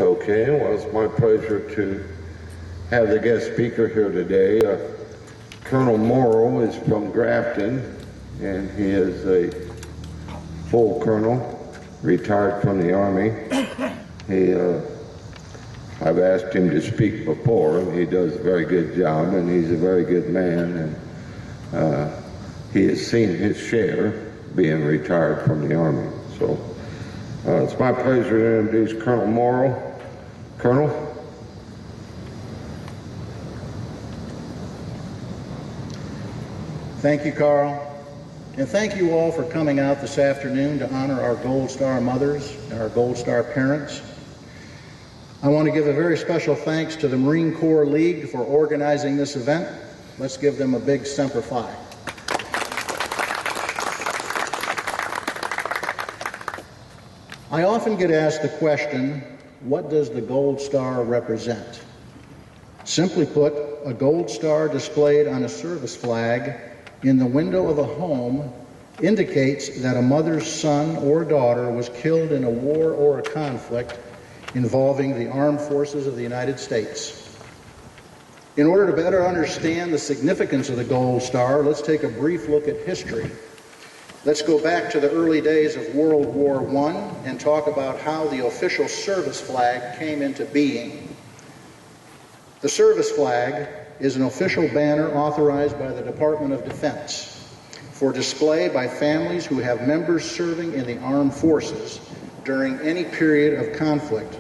Okay, well, it's my pleasure to have the guest speaker here today. Colonel Morrow is from Grafton, and he is a full colonel, retired from the Army. I've asked him to speak before, and he does a very good job, and he's a very good man, and he has seen his share being retired from the Army. So it's my pleasure to introduce Colonel Morrow. Colonel? Thank you, Carl. And thank you all for coming out this afternoon to honor our Gold Star mothers and our Gold Star parents. I want to give a very special thanks to the Marine Corps League for organizing this event. Let's give them a big Semper Fi. I often get asked the question, what does the Gold Star represent? Simply put, a Gold Star displayed on a service flag in the window of a home indicates that a mother's son or daughter was killed in a war or a conflict involving the armed forces of the United States. In order to better understand the significance of the Gold Star, let's take a brief look at history. Let's go back to the early days of World War I and talk about how the official service flag came into being. The service flag is an official banner authorized by the Department of Defense for display by families who have members serving in the armed forces during any period of conflict.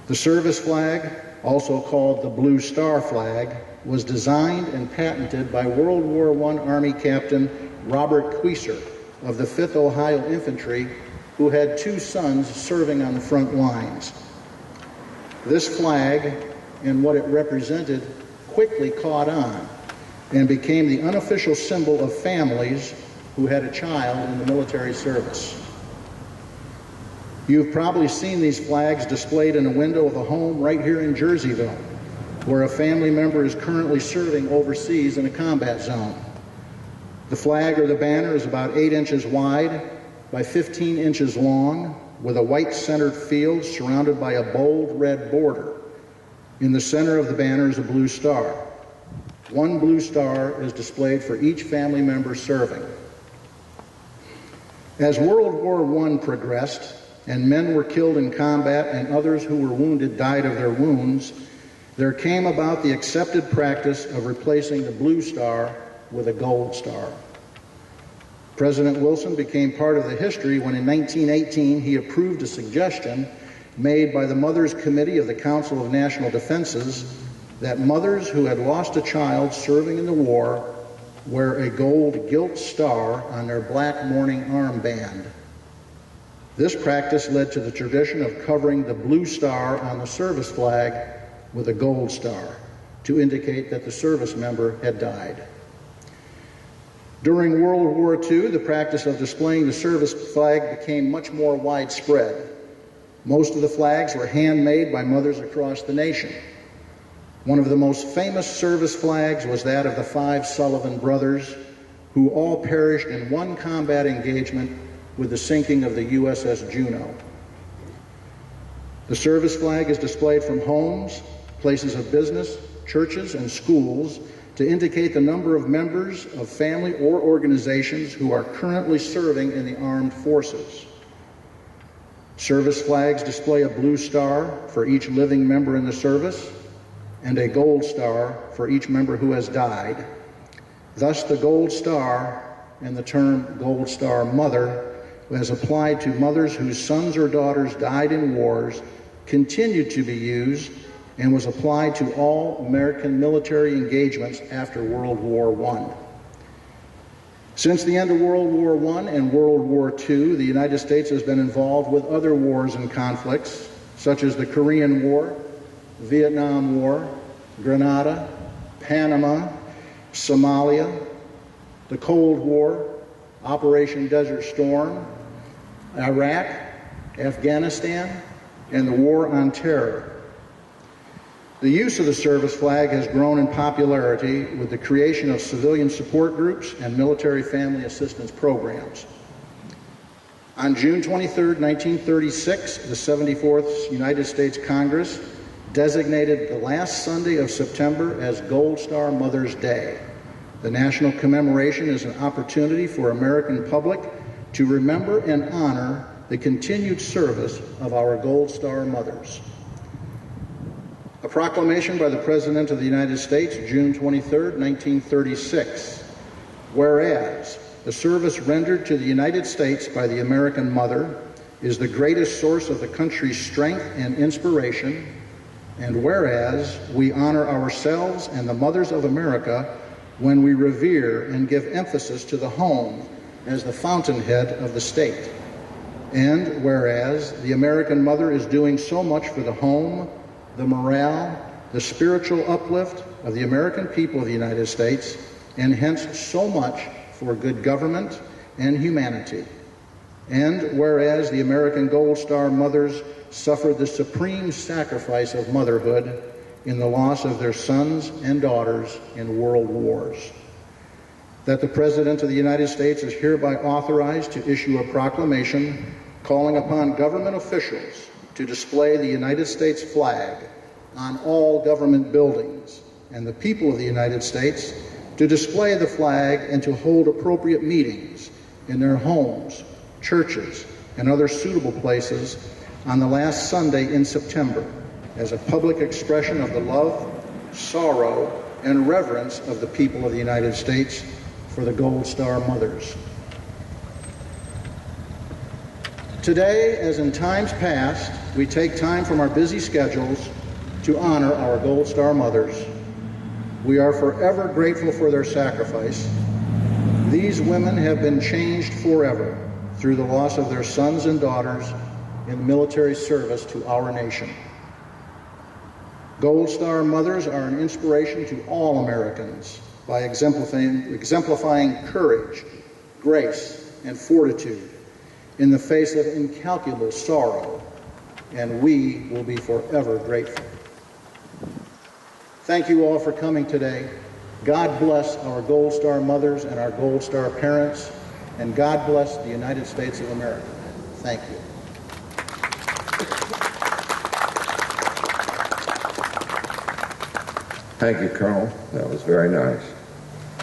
The service flag, also called the Blue Star flag, was designed and patented by World War I Army Captain Robert Queeser of the 5th Ohio Infantry, who had 2 sons serving on the front lines. This flag and what it represented quickly caught on and became the unofficial symbol of families who had a child in the military service. You've probably seen these flags displayed in a window of a home right here in Jerseyville, where a family member is currently serving overseas in a combat zone. The flag or the banner is about 8 inches wide by 15 inches long, with a white centered field surrounded by a bold red border. In the center of the banner is a blue star. 1 blue star is displayed for each family member serving. As World War I progressed and men were killed in combat and others who were wounded died of their wounds, there came about the accepted practice of replacing the blue star with a gold star. President Wilson became part of the history when in 1918 he approved a suggestion made by the Mothers Committee of the Council of National Defenses that mothers who had lost a child serving in the war wear a gold gilt star on their black mourning armband. This practice led to the tradition of covering the blue star on the service flag with a gold star to indicate that the service member had died. During World War II, the practice of displaying the service flag became much more widespread. Most of the flags were handmade by mothers across the nation. One of the most famous service flags was that of the 5 Sullivan brothers, who all perished in one combat engagement with the sinking of the USS Juno. The service flag is displayed from homes, places of business, churches, and schools to indicate the number of members of family or organizations who are currently serving in the armed forces. Service flags display a blue star for each living member in the service and a gold star for each member who has died. Thus, the gold star and the term Gold Star Mother, as applied to mothers whose sons or daughters died in wars, continued to be used and was applied to all American military engagements after World War I. Since the end of World War I and World War II, the United States has been involved with other wars and conflicts, such as the Korean War, Vietnam War, Grenada, Panama, Somalia, the Cold War, Operation Desert Storm, Iraq, Afghanistan, and the War on Terror. The use of the service flag has grown in popularity with the creation of civilian support groups and military family assistance programs. On June 23, 1936, the 74th United States Congress designated the last Sunday of September as Gold Star Mothers' Day. The national commemoration is an opportunity for American public to remember and honor the continued service of our Gold Star mothers. A proclamation by the President of the United States, June 23, 1936. Whereas the service rendered to the United States by the American mother is the greatest source of the country's strength and inspiration, and whereas we honor ourselves and the mothers of America when we revere and give emphasis to the home as the fountainhead of the state, and whereas the American mother is doing so much for the home, the morale, the spiritual uplift of the American people of the United States, and hence so much for good government and humanity. And whereas the American Gold Star mothers suffered the supreme sacrifice of motherhood in the loss of their sons and daughters in world wars, that the President of the United States is hereby authorized to issue a proclamation calling upon government officials to display the United States flag on all government buildings, and the people of the United States to display the flag and to hold appropriate meetings in their homes, churches, and other suitable places on the last Sunday in September as a public expression of the love, sorrow, and reverence of the people of the United States for the Gold Star mothers. Today, as in times past, we take time from our busy schedules to honor our Gold Star mothers. We are forever grateful for their sacrifice. These women have been changed forever through the loss of their sons and daughters in military service to our nation. Gold Star mothers are an inspiration to all Americans by exemplifying courage, grace, and fortitude in the face of incalculable sorrow, and we will be forever grateful. Thank you all for coming today. God bless our Gold Star mothers and our Gold Star parents, and God bless the United States of America. Thank you. Thank you, Colonel. That was very nice.